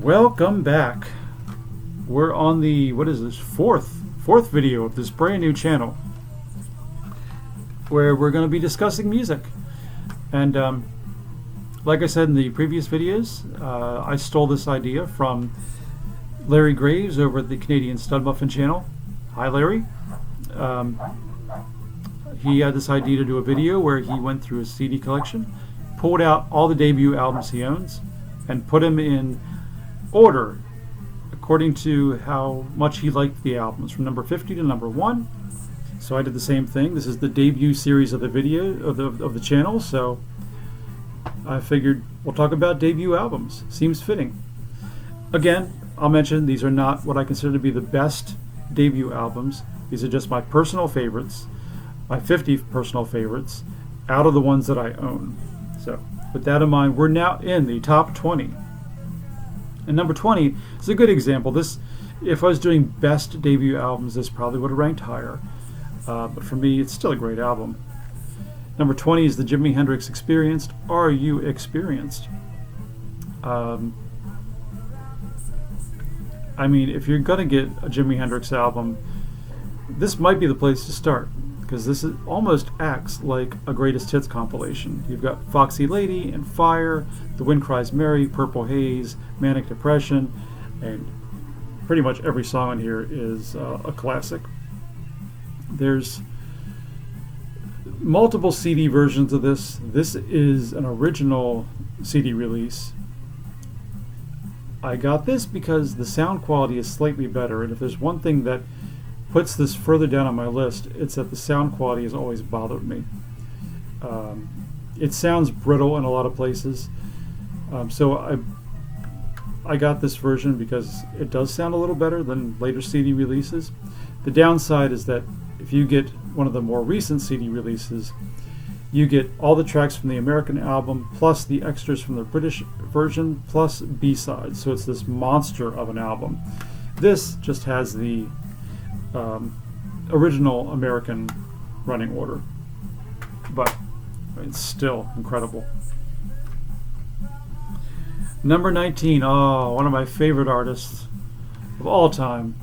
Welcome back. We're on the, what is this, fourth video of this brand new channel where we're going to be discussing music. And like I said in the previous videos, I stole this idea from Larry Graves over at the Canadian Stud Muffin channel. Hi Larry. He had this idea to do a video where he went through his CD collection, pulled out all the debut albums he owns, and put them in order according to how much he liked the albums, from number 50 to number 1. So I did the same thing. This is the debut series of the video of the channel, so I figured we'll talk about debut albums. Seems fitting. Again, I'll mention these are not what I consider to be the best debut albums. These are just my personal favorites, my 50 personal favorites out of the ones that I own. So with that in mind, we're now in the top 20. And number 20 is a good example. This, if I was doing best debut albums, this probably would have ranked higher. But for me, it's still a great album. Number 20 is the Jimi Hendrix Experience. Are You Experienced? I mean, if you're going to get a Jimi Hendrix album, this might be the place to start, because this almost acts like a greatest hits compilation. You've got Foxy Lady and Fire, The Wind Cries Mary, Purple Haze, Manic Depression, and pretty much every song on here is a classic. There's multiple CD versions of this. This is an original CD release. I got this because the sound quality is slightly better, and if there's one thing that puts this further down on my list, it's that the sound quality has always bothered me. It sounds brittle in a lot of places, so I got this version because it does sound a little better than later CD releases. The downside is that if you get one of the more recent CD releases, you get all the tracks from the American album plus the extras from the British version plus B-sides, so it's this monster of an album. This just has the original American running order, but it's still incredible. Number 19, one of my favorite artists of all time,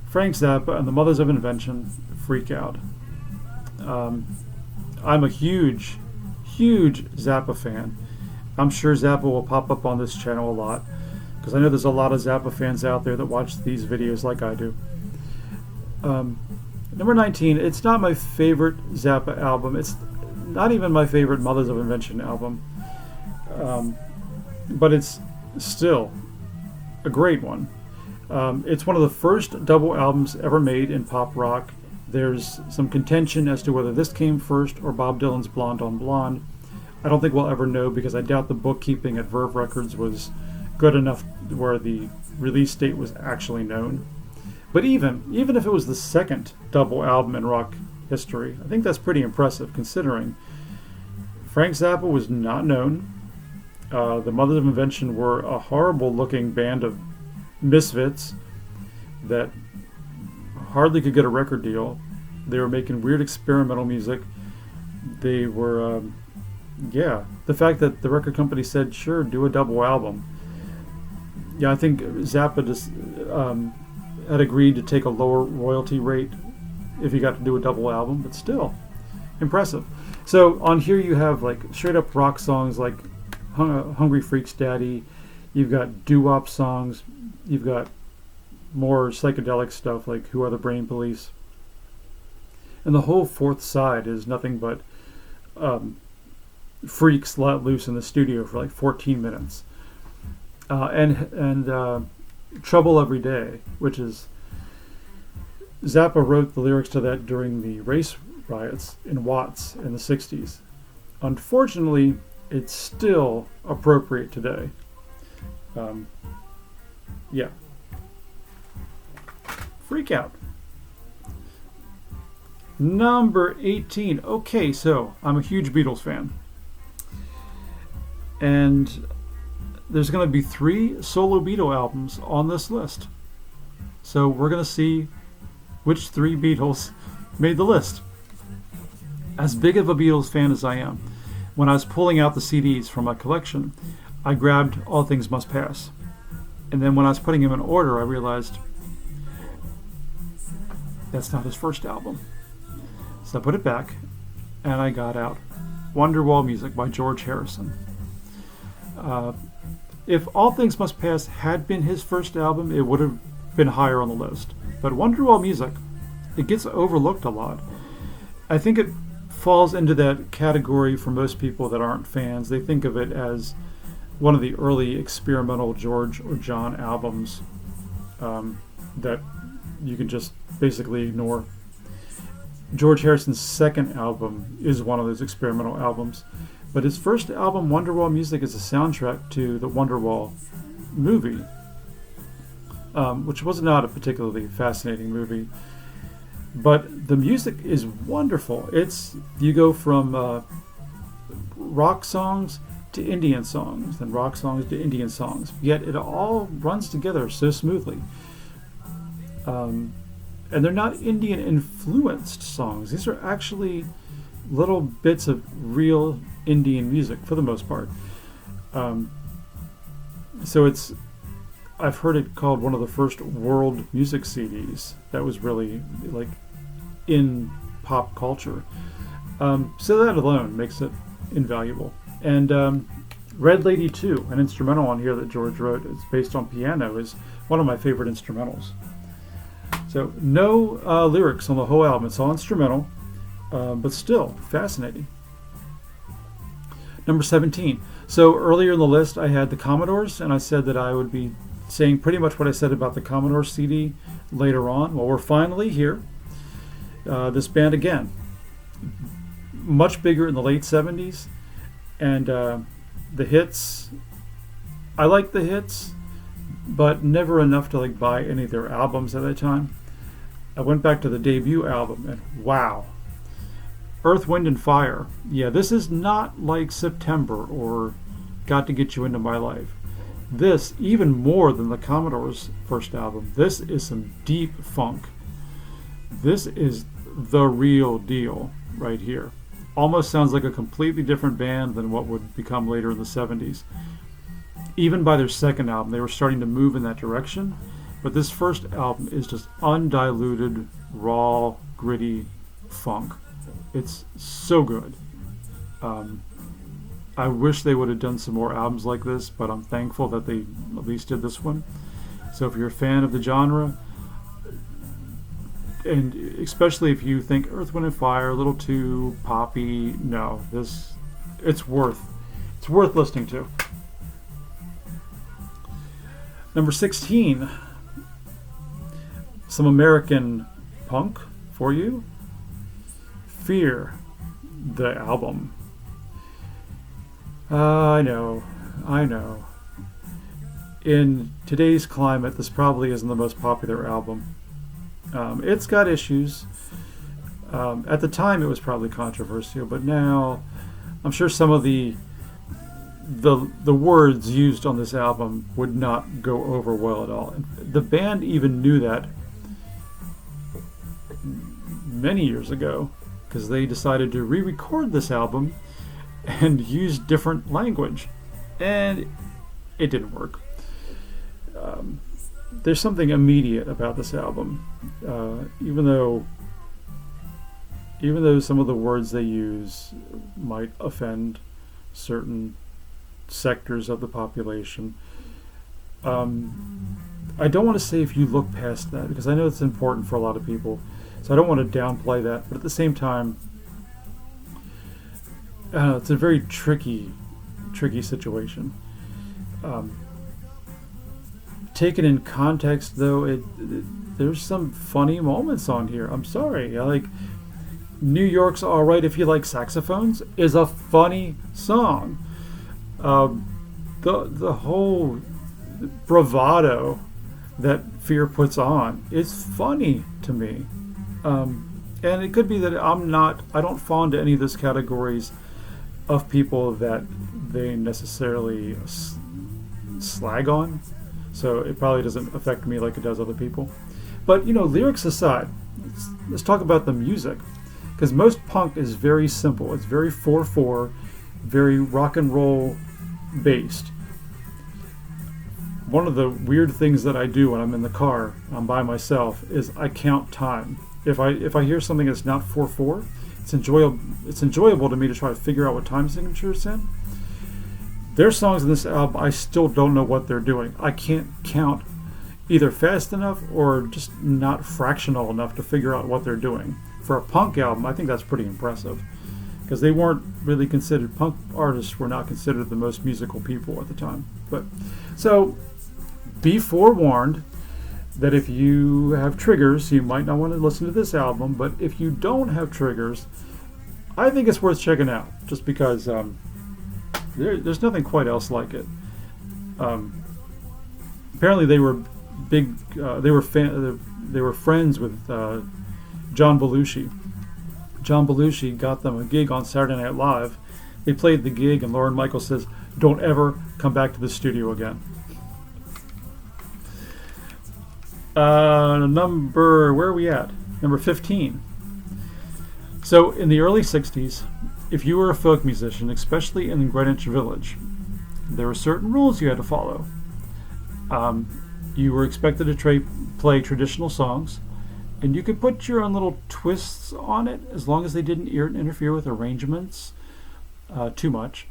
Frank Zappa and the Mothers of Invention, Freak Out. I'm a huge Zappa fan. I'm sure Zappa will pop up on this channel a lot, because I know there's a lot of Zappa fans out there that watch these videos like I do. Number 19, it's not my favorite Zappa album. It's not even my favorite Mothers of Invention album. But it's still a great one. It's one of the first double albums ever made in pop rock. There's some contention as to whether this came first or Bob Dylan's Blonde on Blonde. I don't think we'll ever know, because I doubt the bookkeeping at Verve Records was good enough where the release date was actually known. But even if it was the second double album in rock history, I think that's pretty impressive, considering Frank Zappa was not known. The Mothers of Invention were a horrible-looking band of misfits that hardly could get a record deal. They were making weird experimental music. They were, the fact that the record company said, sure, do a double album. Yeah, I think Zappa just had agreed to take a lower royalty rate if you got to do a double album, but still impressive. So on here you have like straight up rock songs like Hungry Freaks Daddy, you've got doo-wop songs, you've got more psychedelic stuff like Who Are the Brain Police, and the whole fourth side is nothing but freaks let loose in the studio for like 14 minutes. And Trouble Every Day, which is, Zappa wrote the lyrics to that during the race riots in Watts in the 60s. Unfortunately, it's still appropriate today. Freak Out. Number 18. Okay, so I'm a huge Beatles fan. And there's going to be 3 solo Beatle albums on this list. So we're going to see which 3 Beatles made the list. As big of a Beatles fan as I am, when I was pulling out the CDs from my collection, I grabbed All Things Must Pass. And then when I was putting him in order, I realized that's not his first album. So I put it back, and I got out Wonderwall Music by George Harrison. If All Things Must Pass had been his first album, it would have been higher on the list. But Wonderwall Music, it gets overlooked a lot. I think it falls into that category for most people that aren't fans. They think of it as one of the early experimental George or John albums that you can just basically ignore. George Harrison's second album is one of those experimental albums, but his first album, Wonderwall Music, is a soundtrack to the Wonderwall movie, which was not a particularly fascinating movie, but the music is wonderful. You go from rock songs to Indian songs, then rock songs to Indian songs, yet it all runs together so smoothly. And they're not Indian influenced songs. These are actually little bits of real Indian music for the most part. So I've heard it called one of the first world music CDs that was really like in pop culture. So that alone makes it invaluable. And Red Lady 2, an instrumental on here that George wrote, it's based on piano, is one of my favorite instrumentals. So no lyrics on the whole album. It's all instrumental, but still fascinating. Number 17. So earlier in the list I had the Commodores, and I said that I would be saying pretty much what I said about the Commodore CD later on. Well, we're finally here. This band again, much bigger in the late 70s, and the hits, I like the hits, but never enough to like buy any of their albums at that time. I went back to the debut album, and wow, Earth, Wind and Fire. Yeah, this is not like September or Got to Get You Into My Life. This, even more than the Commodore's first album, this is some deep funk. This is the real deal right here. Almost sounds like a completely different band than what would become later in the 70s. Even by their second album, they were starting to move in that direction. But this first album is just undiluted, raw, gritty funk. It's so good. I wish they would have done some more albums like this, but I'm thankful that they at least did this one. So if you're a fan of the genre, and especially if you think Earth, Wind and Fire a little too poppy, no, it's worth listening to. Number 16, some American punk for you. Fear, the album. I know. In today's climate, this probably isn't the most popular album. It's got issues. At the time, it was probably controversial, but now I'm sure some of the words used on this album would not go over well at all. The band even knew that many years ago, because they decided to re-record this album and use different language, and it didn't work. There's something immediate about this album, even though some of the words they use might offend certain sectors of the population. I don't want to say if you look past that, because I know it's important for a lot of people, so I don't want to downplay that, but at the same time, it's a very tricky situation. Taken in context, though, there's some funny moments on here. I'm sorry, like New York's Alright If You Like Saxophones is a funny song. The whole bravado that Fear puts on is funny to me. And it could be that I don't fall into any of those categories of people that they necessarily slag on. So it probably doesn't affect me like it does other people. But, lyrics aside, let's talk about the music. Because most punk is very simple. It's very 4/4, very rock and roll based. one of the weird things that I do when I'm in the car, I'm by myself, is I count time. If I hear something that's not 4/4, it's enjoyable to me to try to figure out what time signature it's in. Their songs in this album, I still don't know what they're doing. I can't count either fast enough or just not fractional enough to figure out what they're doing. For a punk album, I think that's pretty impressive, because they weren't really considered, punk artists were not considered the most musical people at the time. But so be forewarned that if you have triggers, you might not want to listen to this album, but if you don't have triggers, I think it's worth checking out, just because there's nothing quite else like it. Apparently they were big, they were friends with John Belushi. John Belushi got them a gig on Saturday Night Live. They played the gig, and Lorne Michaels says, "Don't ever come back to the studio again." Where are we at? Number 15. So in the early 60s, if you were a folk musician, especially in Greenwich Village, there were certain rules you had to follow. You were expected to play traditional songs, and you could put your own little twists on it as long as they didn't interfere with arrangements too much,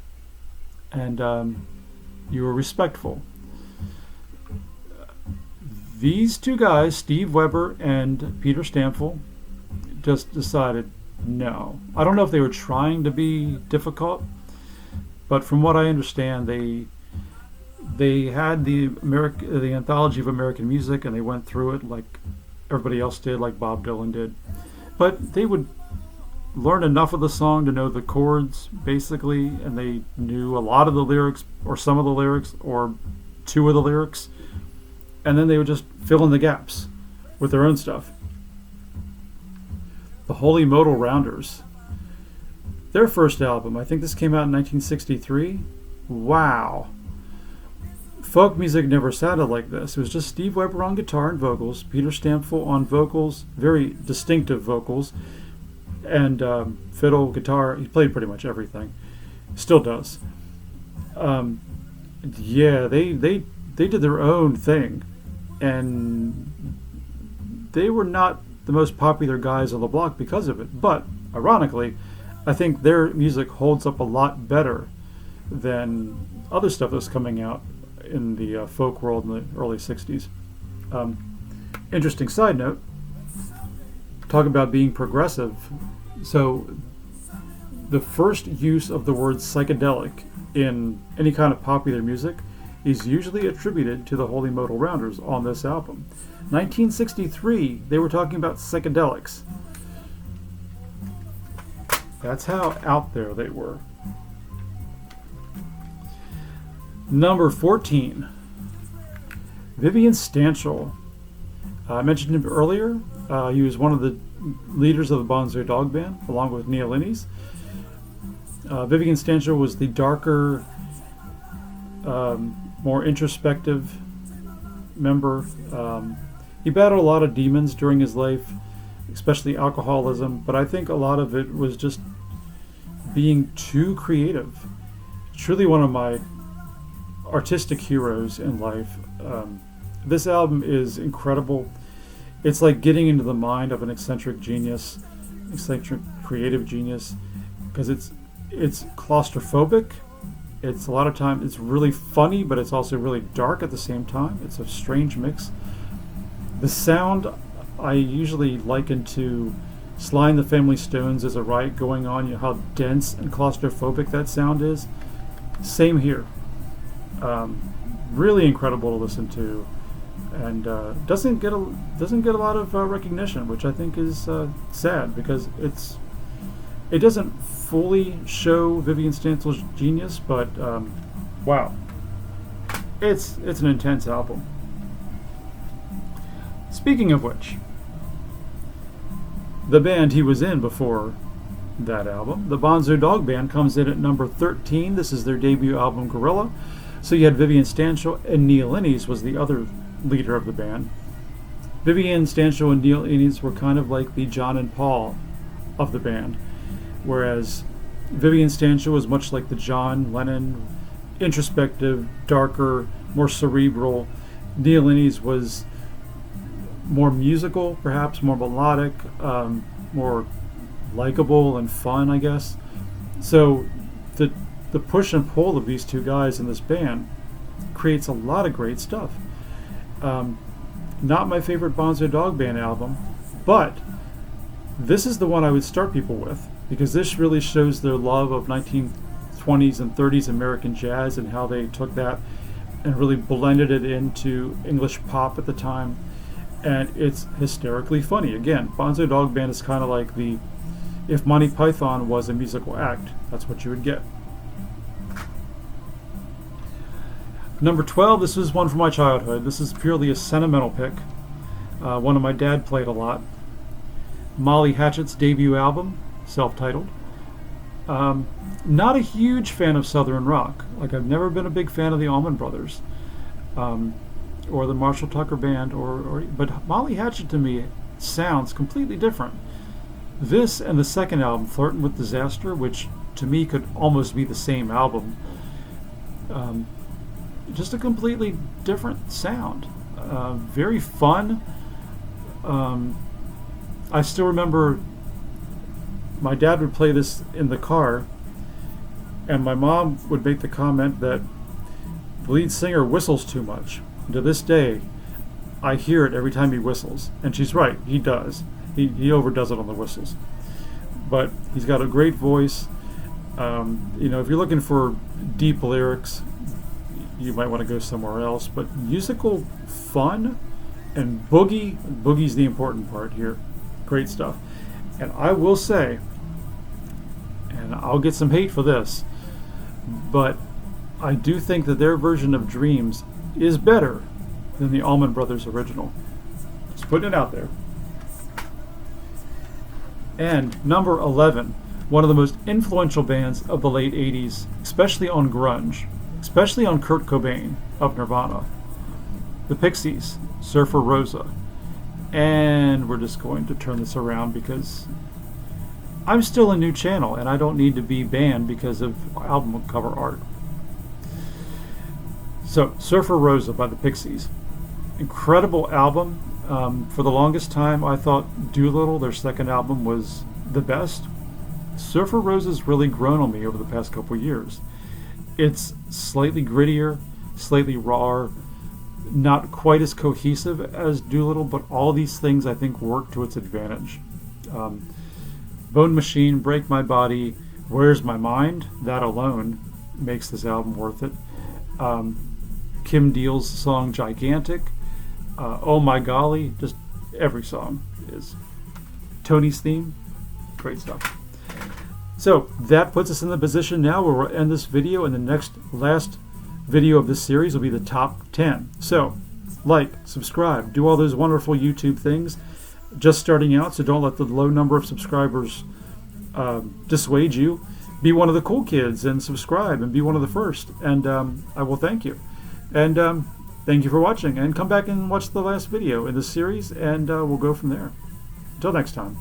and you were respectful. These two guys, Steve Weber and Peter Stampfel, just decided no. I don't know if they were trying to be difficult, but from what I understand, they had the Anthology of American Music, and they went through it like everybody else did, like Bob Dylan did. But they would learn enough of the song to know the chords, basically, and they knew a lot of the lyrics, or some of the lyrics, or two of the lyrics, and then they would just fill in the gaps with their own stuff. The Holy Modal Rounders. Their first album, I think this came out in 1963. Wow. Folk music never sounded like this. It was just Steve Weber on guitar and vocals, Peter Stampfel on vocals, very distinctive vocals, and fiddle, guitar. He played pretty much everything. Still does. Yeah, they did their own thing, and they were not the most popular guys on the block because of it. But ironically, I think their music holds up a lot better than other stuff that's coming out in the folk world in the early 60s. Interesting side note, talk about being progressive. So the first use of the word psychedelic in any kind of popular music is usually attributed to the Holy Modal Rounders on this album. 1963, they were talking about psychedelics. That's how out there they were. Number 14, Vivian Stanshall. I mentioned him earlier. He was one of the leaders of the Bonzo Dog Band, along with Neil Innes. Vivian Stanshall was the darker, more introspective member. He battled a lot of demons during his life, especially alcoholism, but I think a lot of it was just being too creative. Truly one of my artistic heroes in life. This album is incredible. It's like getting into the mind of an eccentric creative genius, because it's claustrophobic. It's a lot of time, it's really funny, but it's also really dark at the same time. It's a strange mix. The sound I usually liken to Sly and the Family Stones. As a riot going on, you know how dense and claustrophobic that sound is. Same here. Really incredible to listen to, and doesn't get a lot of recognition, which I think is sad, because it doesn't fully show Vivian Stanshall's genius, but wow, it's an intense album. Speaking of which, the band he was in before that album, the Bonzo Dog Band, comes in at number 13. This is their debut album, Gorilla. So you had Vivian Stanshall, and Neil Innes was the other leader of the band. Vivian Stanshall and Neil Innes were kind of like the John and Paul of the band, whereas Vivian Stanshall was much like the John Lennon, introspective, darker, more cerebral. Neil Innes was more musical, perhaps more melodic, more likable and fun, I guess. So the push and pull of these two guys in this band creates a lot of great stuff. Not my favorite Bonzo Dog Band album, but this is the one I would start people with, because this really shows their love of 1920s and 30s American jazz and how they took that and really blended it into English pop at the time. And it's hysterically funny. Again, Bonzo Dog Band is kind of like if Monty Python was a musical act, that's what you would get. Number 12, this is one from my childhood. This is purely a sentimental pick. One of my dad played a lot. Molly Hatchet's debut album, self-titled. Not a huge fan of Southern rock. Like, I've never been a big fan of the Allman Brothers, or the Marshall Tucker Band, but Molly Hatchet to me sounds completely different. This and the second album, Flirtin' with Disaster, which to me could almost be the same album, just a completely different sound. Very fun. I still remember my dad would play this in the car, and my mom would make the comment that the lead singer whistles too much. And to this day, I hear it every time he whistles. And she's right, he does. He overdoes it on the whistles. But he's got a great voice. If you're looking for deep lyrics, you might want to go somewhere else. But musical fun and boogie's the important part here. Great stuff. And I will say, and I'll get some hate for this, but I do think that their version of Dreams is better than the Allman Brothers original. Just putting it out there. And number 11, one of the most influential bands of the late 80s, especially on grunge, especially on Kurt Cobain of Nirvana, the Pixies, Surfer Rosa. And we're just going to turn this around because I'm still a new channel and I don't need to be banned because of album cover art. So, Surfer Rosa by the Pixies. Incredible album. For the longest time, I thought Doolittle, their second album, was the best. Surfer Rosa's really grown on me over the past couple years. It's slightly grittier, slightly rawer, not quite as cohesive as Doolittle, but all these things I think work to its advantage. Bone Machine, Break My Body, Where's My Mind? That alone makes this album worth it. Kim Deal's song Gigantic, Oh My Golly, just every song is. Tony's theme, great stuff. So that puts us in the position now where we'll end this video, and the last video of this series will be the top 10. So like, subscribe, do all those wonderful YouTube things. Just starting out, so don't let the low number of subscribers dissuade you. Be one of the cool kids and subscribe and be one of the first, and I will thank you. And thank you for watching, and come back and watch the last video in this series, and we'll go from there. Until next time.